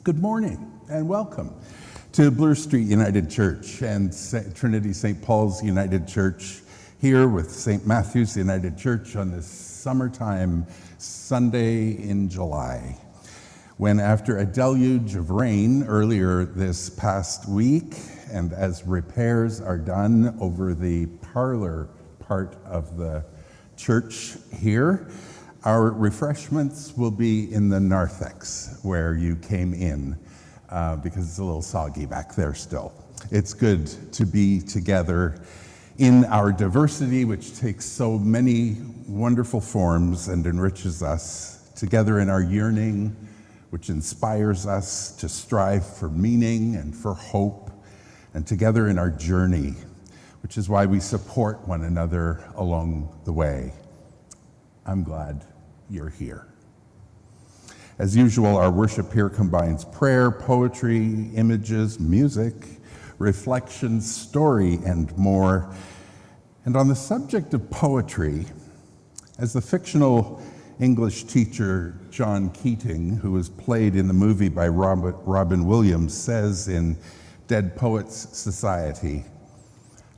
Good morning and welcome to Bloor Street United Church and Trinity-St. Paul's United Church here with St. Matthew's United Church on this summertime Sunday in July, when after a deluge of rain earlier this past week, and as repairs are done over the parlor part of the church here, our refreshments will be in the narthex where you came in because it's a little soggy back there still. It's good to be together in our diversity, which takes so many wonderful forms and enriches us, together in our yearning, which inspires us to strive for meaning and for hope, and together in our journey, which is why we support one another along the way. I'm glad you're here. As usual, our worship here combines prayer, poetry, images, music, reflections, story, and more. And on the subject of poetry, as the fictional English teacher John Keating, who was played in the movie by Robin Williams, says in Dead Poets Society,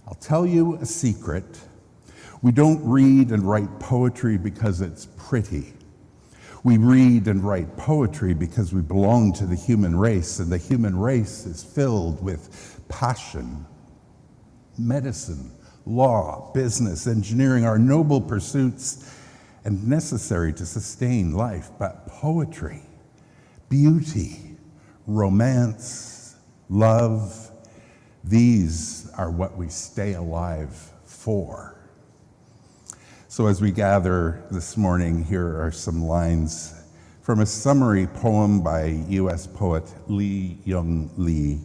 "I'll tell you a secret. We don't read and write poetry because it's pretty. We read and write poetry because we belong to the human race, and the human race is filled with passion. Medicine, law, business, engineering are noble pursuits and necessary to sustain life, but poetry, beauty, romance, love, these are what we stay alive for." So as we gather this morning, here are some lines from a summary poem by U.S. poet Lee Young Lee,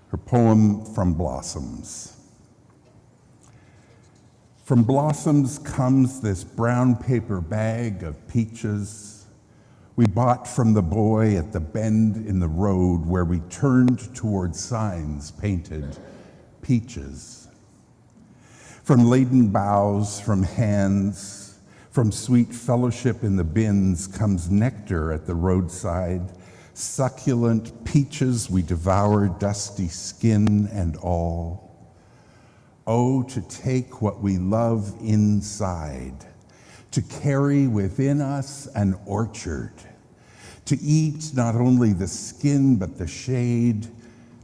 her poem From Blossoms. From blossoms comes this brown paper bag of peaches we bought from the boy at the bend in the road where we turned toward signs painted peaches. From laden boughs, from hands, from sweet fellowship in the bins comes nectar at the roadside, succulent peaches we devour, dusty skin and all. Oh, to take what we love inside, to carry within us an orchard, to eat not only the skin but the shade,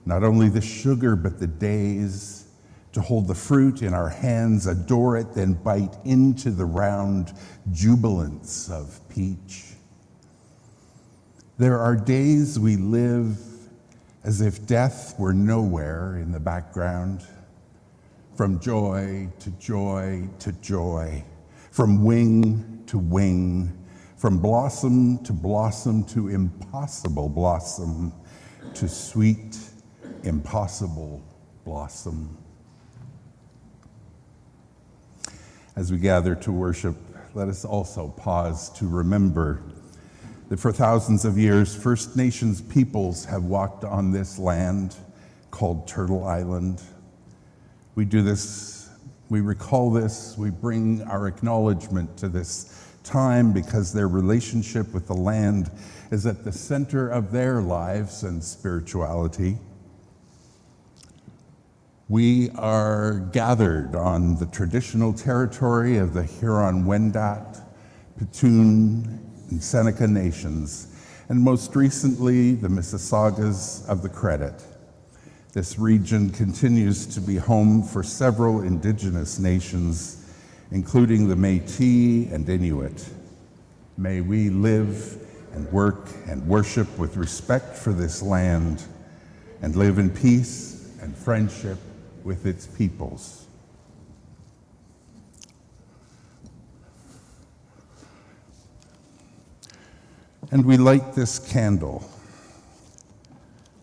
not only the sugar but the days, to hold the fruit in our hands, adore it, then bite into the round jubilance of peach. There are days we live as if death were nowhere in the background, from joy to joy to joy, from wing to wing, from blossom to impossible blossom, to sweet, impossible blossom. As we gather to worship, let us also pause to remember that for thousands of years, First Nations peoples have walked on this land called Turtle Island. We do this, we recall this, we bring our acknowledgement to this time because their relationship with the land is at the center of their lives and spirituality. We are gathered on the traditional territory of the Huron-Wendat, Petun, and Seneca nations, and most recently, the Mississaugas of the Credit. This region continues to be home for several indigenous nations, including the Métis and Inuit. May we live and work and worship with respect for this land and live in peace and friendship with its peoples. And we light this candle,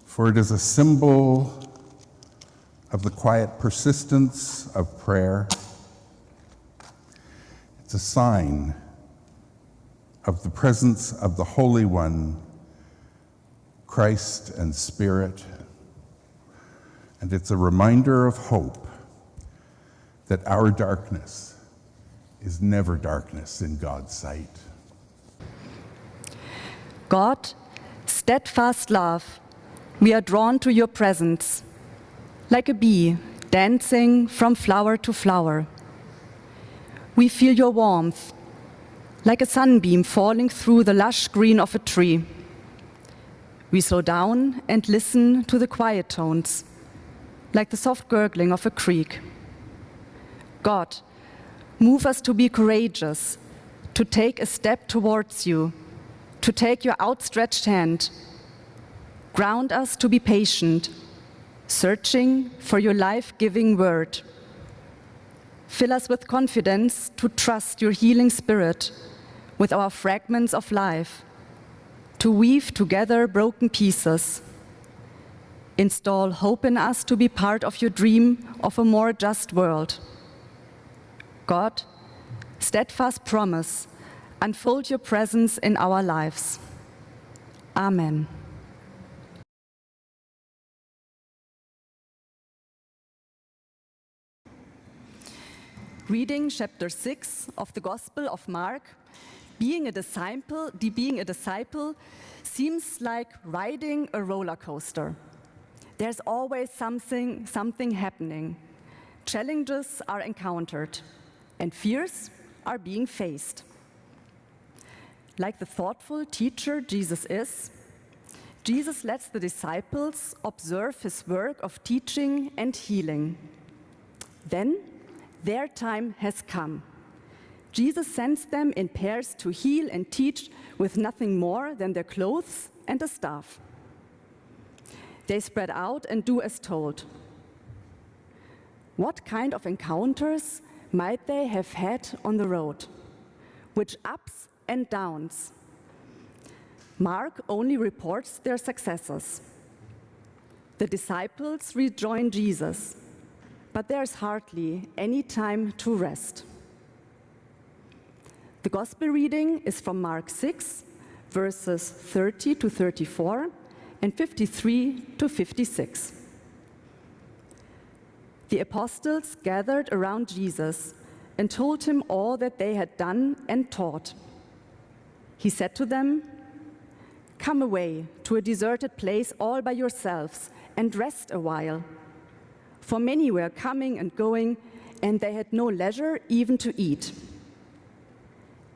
for it is a symbol of the quiet persistence of prayer. It's a sign of the presence of the Holy One, Christ and Spirit. And it's a reminder of hope that our darkness is never darkness in God's sight. God steadfast love, we are drawn to your presence, like a bee dancing from flower to flower. We feel your warmth, like a sunbeam falling through the lush green of a tree. We slow down and listen to the quiet tones, like the soft gurgling of a creek. God, move us to be courageous, to take a step towards you, to take your outstretched hand. Ground us to be patient, searching for your life-giving word. Fill us with confidence to trust your healing spirit with our fragments of life, to weave together broken pieces. Install hope in us to be part of your dream of a more just world. God, steadfast promise, unfold your presence in our lives. Amen. Reading chapter 6 of the Gospel of Mark, being a disciple seems like riding a roller coaster. There's always something happening. Challenges are encountered, and fears are being faced. Like the thoughtful teacher Jesus is, Jesus lets the disciples observe his work of teaching and healing. Then, their time has come. Jesus sends them in pairs to heal and teach with nothing more than their clothes and a staff. They spread out and do as told. What kind of encounters might they have had on the road? Which ups and downs? Mark only reports their successes. The disciples rejoin Jesus, but there's hardly any time to rest. The Gospel reading is from Mark 6, verses 30 to 34 and 53 to 56. The apostles gathered around Jesus and told him all that they had done and taught. He said to them, "Come away to a deserted place all by yourselves and rest a while." For many were coming and going, and they had no leisure even to eat.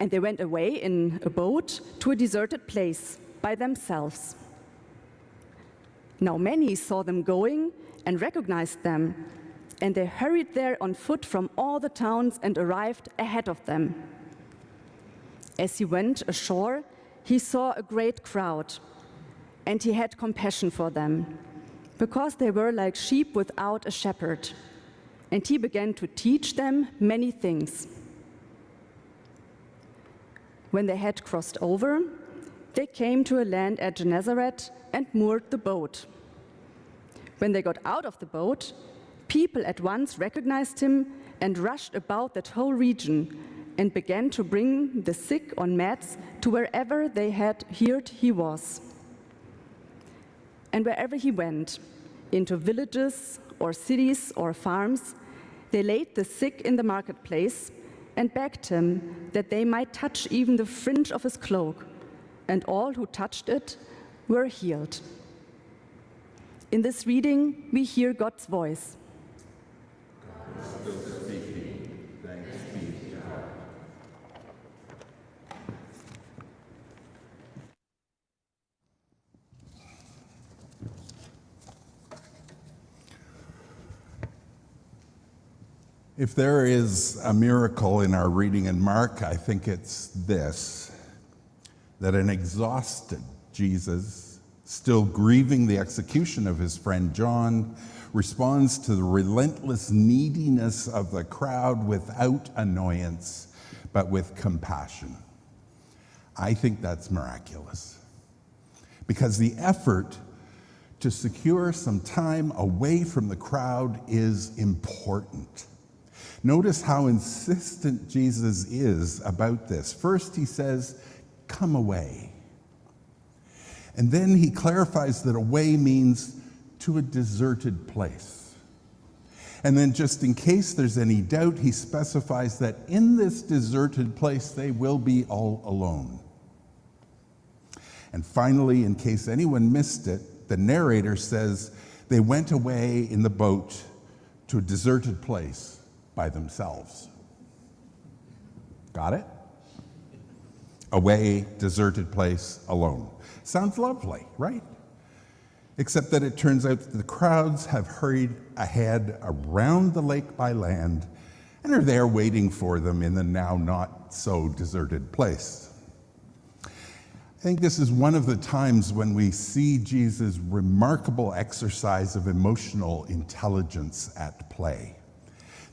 And they went away in a boat to a deserted place by themselves. Now many saw them going and recognized them, and they hurried there on foot from all the towns and arrived ahead of them. As he went ashore, he saw a great crowd, and he had compassion for them, because they were like sheep without a shepherd, and he began to teach them many things. When they had crossed over, they came to a land at Gennesaret and moored the boat. When they got out of the boat, people at once recognized him and rushed about that whole region and began to bring the sick on mats to wherever they had heard he was. And wherever he went, into villages or cities or farms, they laid the sick in the marketplace and begged him that they might touch even the fringe of his cloak, and all who touched it were healed. In this reading, we hear God's voice. God is still speaking. Thanks be to God. If there is a miracle in our reading in Mark, I think it's this, that an exhausted Jesus, still grieving the execution of his friend John, responds to the relentless neediness of the crowd without annoyance, but with compassion. I think that's miraculous, because the effort to secure some time away from the crowd is important. Notice how insistent Jesus is about this. First, he says, "Come away." And then he clarifies that away means to a deserted place. And then, just in case there's any doubt, he specifies that in this deserted place, they will be all alone. And finally, in case anyone missed it, the narrator says they went away in the boat to a deserted place by themselves. Got it? Away, deserted place, alone. Sounds lovely, right? Except that it turns out that the crowds have hurried ahead around the lake by land and are there waiting for them in the now not so deserted place. I think this is one of the times when we see Jesus' remarkable exercise of emotional intelligence at play.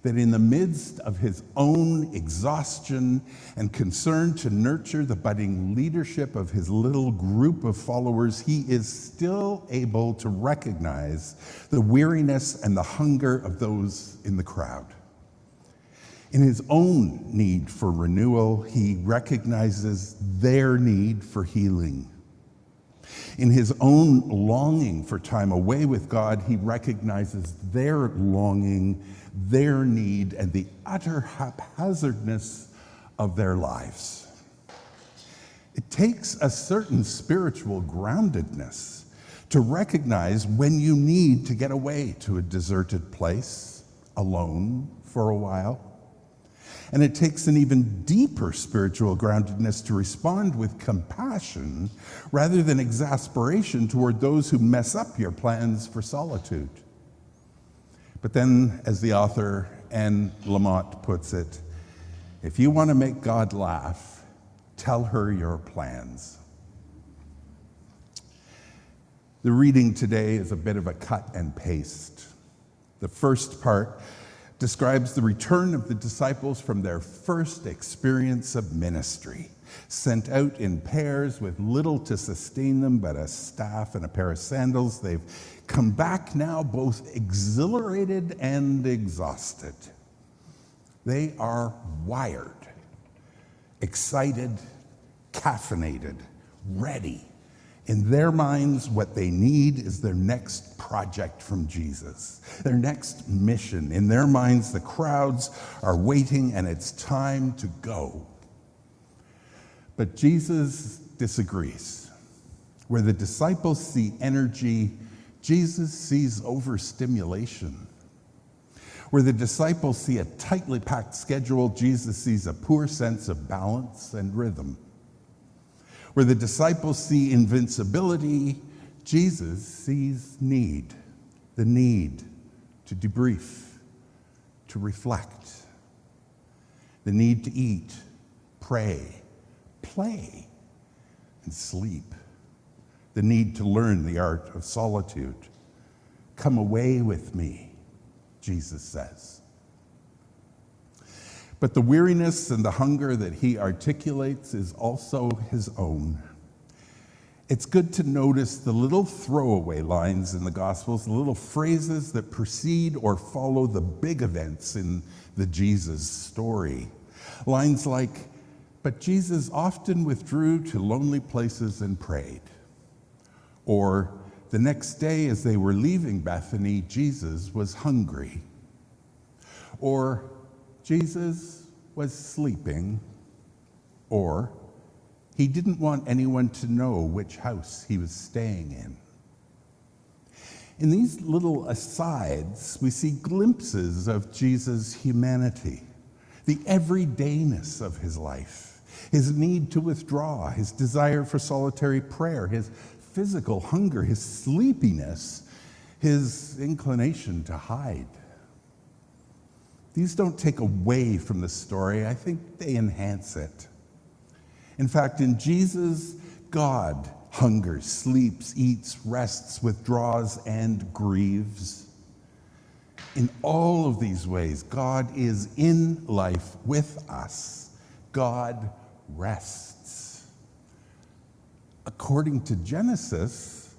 That in the midst of his own exhaustion and concern to nurture the budding leadership of his little group of followers, he is still able to recognize the weariness and the hunger of those in the crowd. In his own need for renewal, he recognizes their need for healing. In his own longing for time away with God, he recognizes their longing, their need, and the utter haphazardness of their lives. It takes a certain spiritual groundedness to recognize when you need to get away to a deserted place, alone for a while. And it takes an even deeper spiritual groundedness to respond with compassion rather than exasperation toward those who mess up your plans for solitude. But then, as the author Anne Lamott puts it, if you want to make God laugh, tell her your plans. The reading today is a bit of a cut and paste. The first part describes the return of the disciples from their first experience of ministry, sent out in pairs with little to sustain them but a staff and a pair of sandals. They've come back now both exhilarated and exhausted. They are wired, excited, caffeinated, ready. In their minds, what they need is their next project from Jesus, their next mission. In their minds, the crowds are waiting and it's time to go. But Jesus disagrees. Where the disciples see energy, Jesus sees overstimulation. Where the disciples see a tightly packed schedule, Jesus sees a poor sense of balance and rhythm. Where the disciples see invincibility, Jesus sees need, the need to debrief, to reflect, the need to eat, pray, play, and sleep, the need to learn the art of solitude. Come away with me, Jesus says. But the weariness and the hunger that he articulates is also his own. It's good to notice the little throwaway lines in the Gospels, the little phrases that precede or follow the big events in the Jesus story. Lines like, "But Jesus often withdrew to lonely places and prayed." Or, "The next day as they were leaving Bethany, Jesus was hungry." Or, "Jesus was sleeping," or, "He didn't want anyone to know which house he was staying in." In these little asides, we see glimpses of Jesus' humanity, the everydayness of his life, his need to withdraw, his desire for solitary prayer, his physical hunger, his sleepiness, his inclination to hide. These don't take away from the story. I think they enhance it. In fact, in Jesus, God hungers, sleeps, eats, rests, withdraws, and grieves. In all of these ways, God is in life with us. God rests. According to Genesis,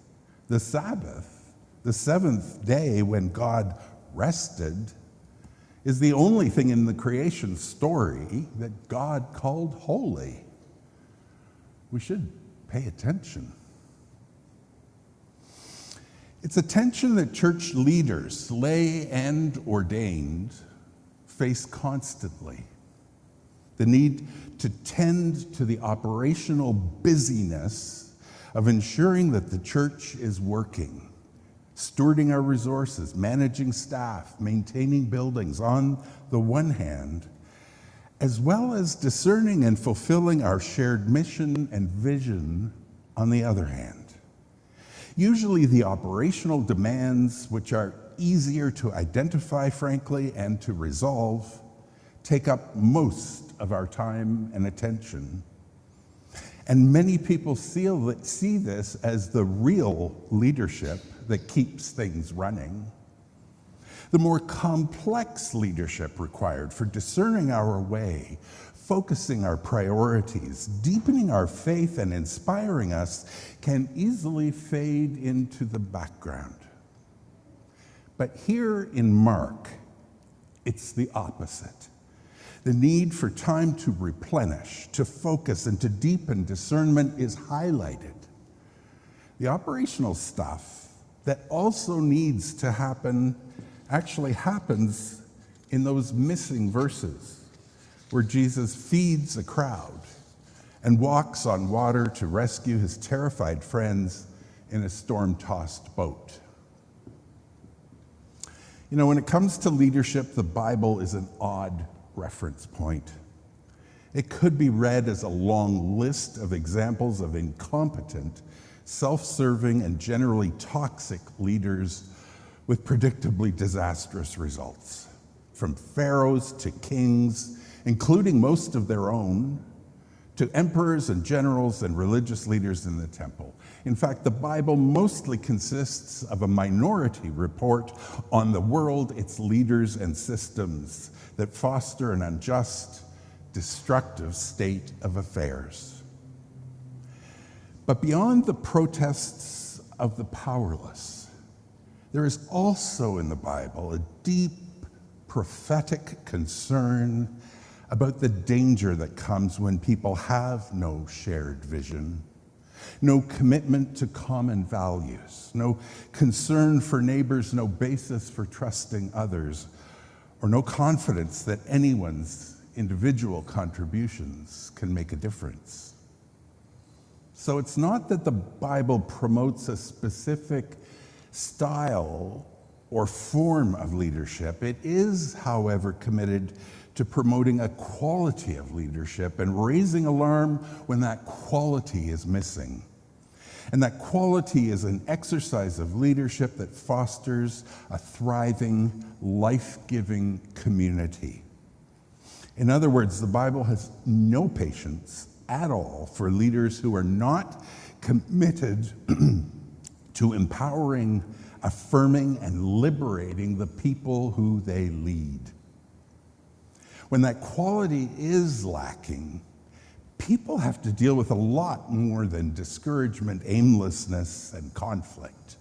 the Sabbath, the seventh day when God rested, is the only thing in the creation story that God called holy. We should pay attention. It's a tension that church leaders, lay and ordained, face constantly. The need to tend to the operational busyness of ensuring that the church is working, stewarding our resources, managing staff, maintaining buildings on the one hand, as well as discerning and fulfilling our shared mission and vision on the other hand. Usually the operational demands, which are easier to identify, frankly, and to resolve, take up most of our time and attention. And many people see this as the real leadership that keeps things running. The more complex leadership required for discerning our way, focusing our priorities, deepening our faith, and inspiring us can easily fade into the background. But here in Mark, it's the opposite. The need for time to replenish, to focus, and to deepen discernment is highlighted. The operational stuff that also needs to happen actually happens in those missing verses where Jesus feeds a crowd and walks on water to rescue his terrified friends in a storm-tossed boat. You know, when it comes to leadership, the Bible is an odd reference point. It could be read as a long list of examples of incompetent, self-serving, and generally toxic leaders with predictably disastrous results, from pharaohs to kings, including most of their own, to emperors and generals and religious leaders in the temple. In fact, the Bible mostly consists of a minority report on the world, its leaders, and systems that foster an unjust, destructive state of affairs. But beyond the protests of the powerless, there is also in the Bible a deep prophetic concern about the danger that comes when people have no shared vision, no commitment to common values, no concern for neighbors, no basis for trusting others, or no confidence that anyone's individual contributions can make a difference. So it's not that the Bible promotes a specific style or form of leadership. It is, however, committed to promoting a quality of leadership and raising alarm when that quality is missing. And that quality is an exercise of leadership that fosters a thriving, life-giving community. In other words, the Bible has no patience at all for leaders who are not committed to empowering, affirming, and liberating the people who they lead. When that quality is lacking, people have to deal with a lot more than discouragement, aimlessness, and conflict.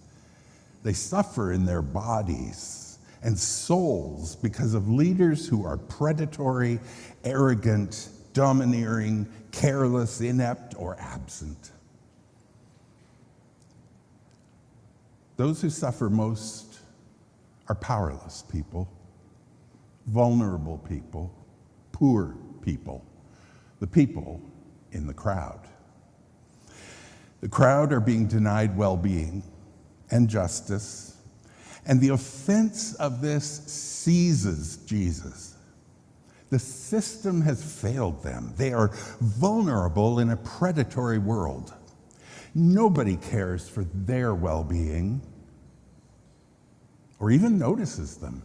They suffer in their bodies and souls because of leaders who are predatory, arrogant, domineering, careless, inept, or absent. Those who suffer most are powerless people, vulnerable people, poor people, the people in the crowd. The crowd are being denied well-being and justice, and the offense of this seizes Jesus. The system has failed them. They are vulnerable in a predatory world. Nobody cares for their well-being or even notices them.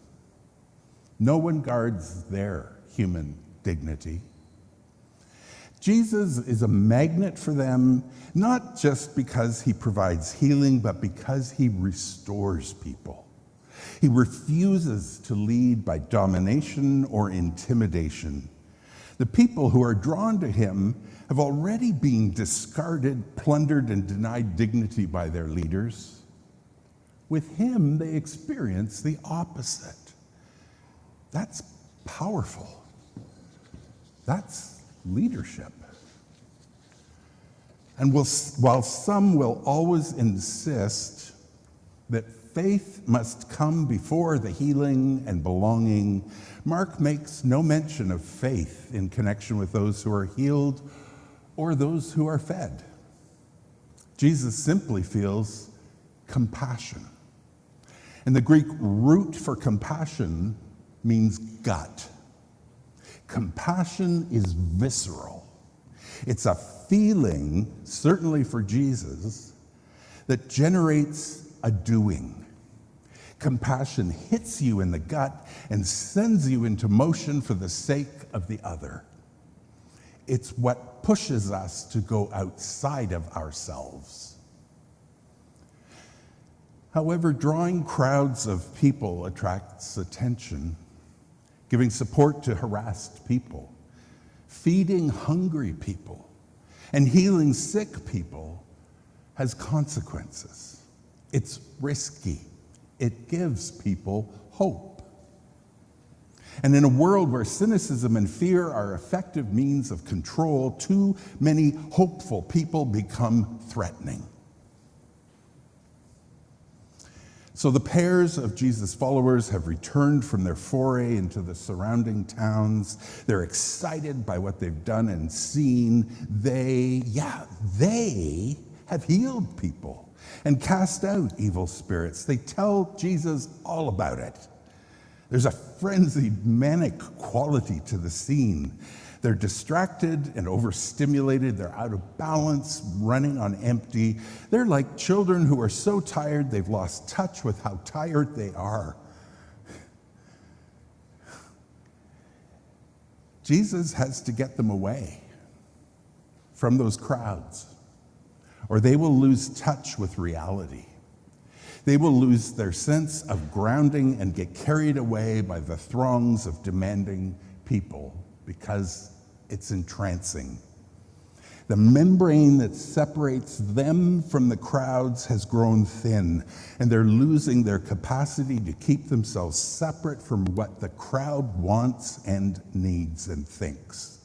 No one guards their human dignity. Jesus is a magnet for them, not just because he provides healing, but because he restores people. He refuses to lead by domination or intimidation. The people who are drawn to him have already been discarded, plundered, and denied dignity by their leaders. With him, they experience the opposite. That's powerful. That's leadership. And while some will always insist that faith must come before the healing and belonging, Mark makes no mention of faith in connection with those who are healed or those who are fed. Jesus simply feels compassion. And the Greek root for compassion means gut. Compassion is visceral. It's a feeling, certainly for Jesus, that generates a doing. Compassion hits you in the gut and sends you into motion for the sake of the other. It's what pushes us to go outside of ourselves. However, drawing crowds of people attracts attention. Giving support to harassed people, feeding hungry people, and healing sick people has consequences. It's risky. It gives people hope. And in a world where cynicism and fear are effective means of control, too many hopeful people become threatening. So the pairs of Jesus' followers have returned from their foray into the surrounding towns. They're excited by what they've done and seen. They have healed people and cast out evil spirits. They tell Jesus all about it. There's a frenzied, manic quality to the scene. They're distracted and overstimulated. They're out of balance, running on empty. They're like children who are so tired they've lost touch with how tired they are. Jesus has to get them away from those crowds, or they will lose touch with reality. They will lose their sense of grounding and get carried away by the throngs of demanding people because it's entrancing. The membrane that separates them from the crowds has grown thin, and they're losing their capacity to keep themselves separate from what the crowd wants and needs and thinks.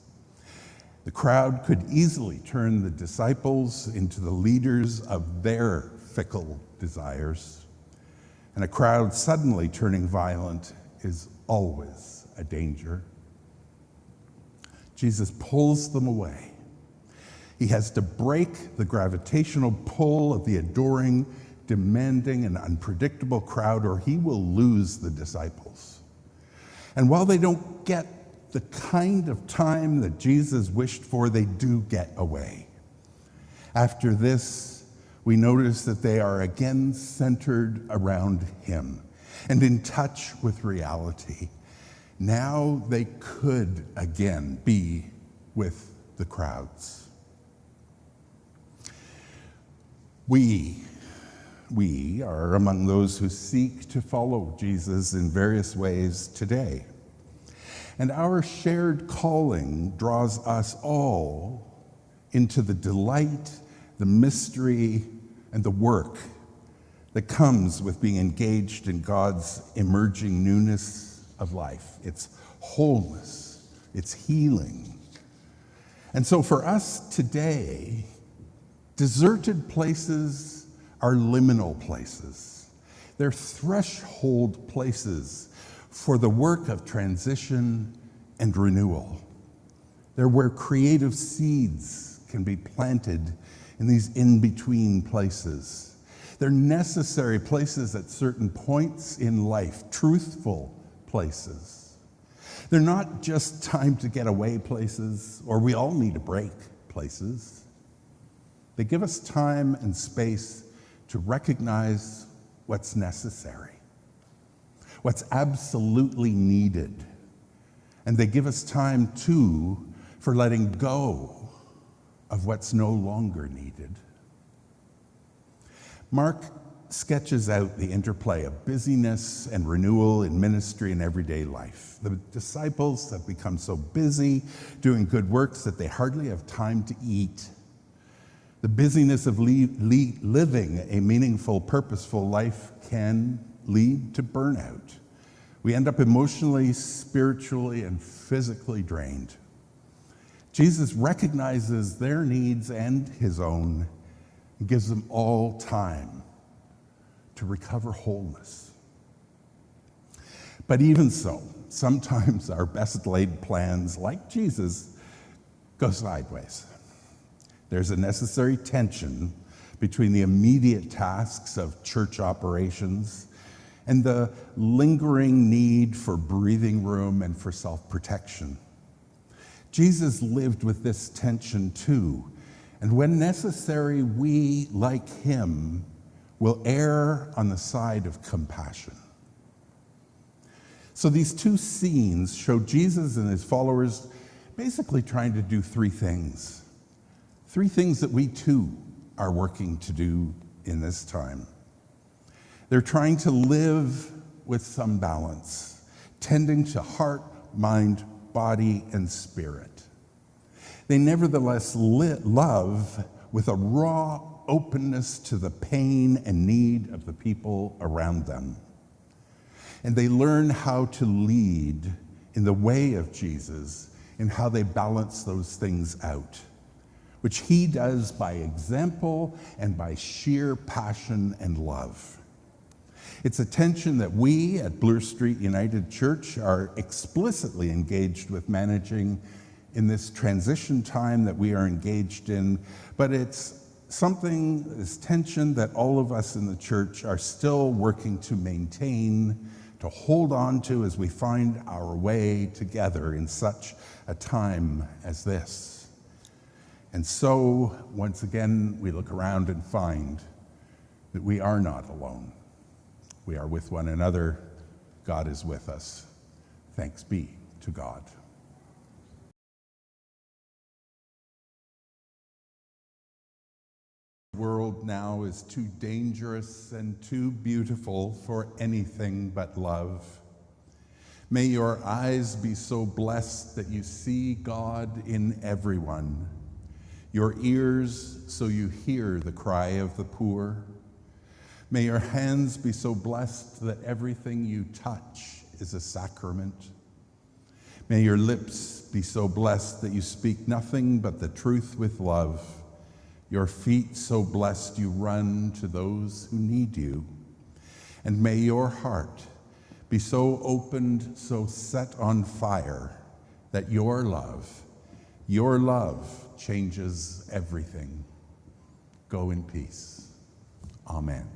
The crowd could easily turn the disciples into the leaders of their fickle desires, and a crowd suddenly turning violent is always a danger. Jesus pulls them away. He has to break the gravitational pull of the adoring, demanding, and unpredictable crowd, or he will lose the disciples. And while they don't get the kind of time that Jesus wished for, they do get away. After this, we notice that they are again centered around him and in touch with reality. Now they could again be with the crowds. We are among those who seek to follow Jesus in various ways today. And our shared calling draws us all into the delight, the mystery, and the work that comes with being engaged in God's emerging newness of life, its wholeness, its healing. And so for us today, deserted places are liminal places. They're threshold places for the work of transition and renewal. They're where creative seeds can be planted in these in-between places. They're necessary places at certain points in life, truthful places. They're not just time to get away places, or we all need a break places. They give us time and space to recognize what's necessary, what's absolutely needed. And they give us time, too, for letting go of what's no longer needed. Mark sketches out the interplay of busyness and renewal in ministry and everyday life. The disciples have become so busy doing good works that they hardly have time to eat. The busyness of living a meaningful, purposeful life can lead to burnout. We end up emotionally, spiritually, and physically drained. Jesus recognizes their needs and his own and gives them all time to recover wholeness. But even so, sometimes our best laid plans, like Jesus, go sideways. There's a necessary tension between the immediate tasks of church operations and the lingering need for breathing room and for self-protection. Jesus lived with this tension too, and when necessary, we, like him, will err on the side of compassion. So these two scenes show Jesus and his followers basically trying to do three things that we too are working to do in this time. They're trying to live with some balance, tending to heart, mind, body, and spirit. They nevertheless love with a raw openness to the pain and need of the people around them. And they learn how to lead in the way of Jesus in how they balance those things out, which he does by example and by sheer passion and love. It's a tension that we at Bloor Street United Church are explicitly engaged with managing in this transition time that we are engaged in, but it's this tension that all of us in the church are still working to maintain, to hold on to as we find our way together in such a time as this. And so, once again, we look around and find that we are not alone. We are with one another. God is with us. Thanks be to God. The world now is too dangerous and too beautiful for anything but love. May your eyes be so blessed that you see God in everyone, your ears so you hear the cry of the poor. May your hands be so blessed that everything you touch is a sacrament. May your lips be so blessed that you speak nothing but the truth with love. Your feet so blessed you run to those who need you. And may your heart be so opened, so set on fire that your love changes everything. Go in peace. Amen.